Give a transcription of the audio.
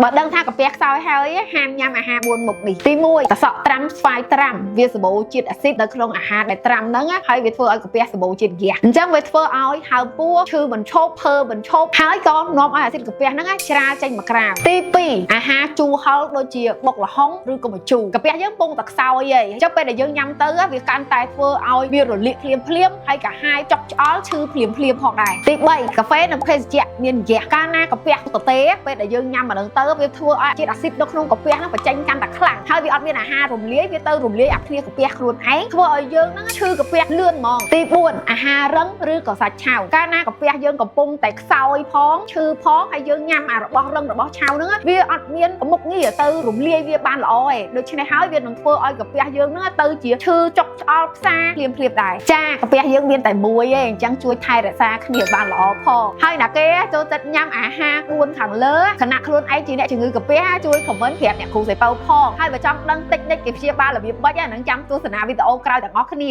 បើដឹងថាកាពះខ្សោយហើយហាមញ៉ាំអាហារ4មុខនេះទី1កសក់ត្រាំស្វាយត្រាំវាសម្បូរជាតិអាស៊ីតនៅក្នុងអាហារដែលត្រាំហ្នឹងហើយវាធ្វើឲ្យកាពះសម្បូរជាតិហ្គាសអញ្ចឹងវាធ្វើឲ្យហើមពោះឈឺបញ្ឈប់ភើបញ្ឈប់ហើយក៏នាំឲ្យអាស៊ីតកាពះហ្នឹងច្រាលចេញមកក្រៅទី2អាហារជូរហឹរដូចជាបុកល្ហុងឬក៏ម្ជូរកាពះយើងពងតែខ្សោយឯងអញ្ចឹងពេលដែលយើងញ៉ាំទៅវាកាន់តែធ្វើឲ្យវារលាកភ្លាមហើយកាហាយចុកឆ្អល់ឈឺភ្លាមផងដែរទី3កាហ្វេនិងភេសជ្ជៈមានហ្គាសកាលណាកាពះទទេពេលដែលយើងញ៉ាំអាហ្នឹងទៅវាធ្វើឲ្យជាតិអាស៊ីតនៅក្នុងកាពះហ្នឹងបញ្ចេញកាន់តែខ្លាំងហើយវាអត់មានអាហាររំលាយវាទៅរំលាយអាគ្នាកាពះខ្លួនឯងធ្វើឲ្យយើងហ្នឹងឈឺកាពះលឿនហ្មងទី4អាហាររឹងឬក៏សាច់ឆៅកាលណាកាពះយើងកំពុងតែខ្សោយផងឈឺផងហើយយើងញ៉ាំអារបស់រឹងរបស់ឆៅហ្នឹងវាអត់មានមុខងារទៅរំលាយវាបានល្អទេដូច្នេះហើយវានឹងធ្វើឲ្យកាពះយើងហ្នឹងទៅជាឈឺចុកឆ្អល់ផ្សាភ្លាមដែរចាកាពះយើងមានតែមួយទេអញ្ចឹងជួយថែរក្សាគ្នាបានល្អផងហើយណាគេចូលចិត្តញ៉ាំអាហារ4ខាងលើខណៈខ្លួនឯងជាអ្នកជំងឺកាពះជួយខមមិនប្រាប់អ្នកគ្រូសៀវភៅផងហើយបើចង់ដឹងតិចគេព្យាបាលរបៀបបាច់ហ្នឹងចាំទស្សនាវីដេអូក្រោយទាំងអស់គ្នា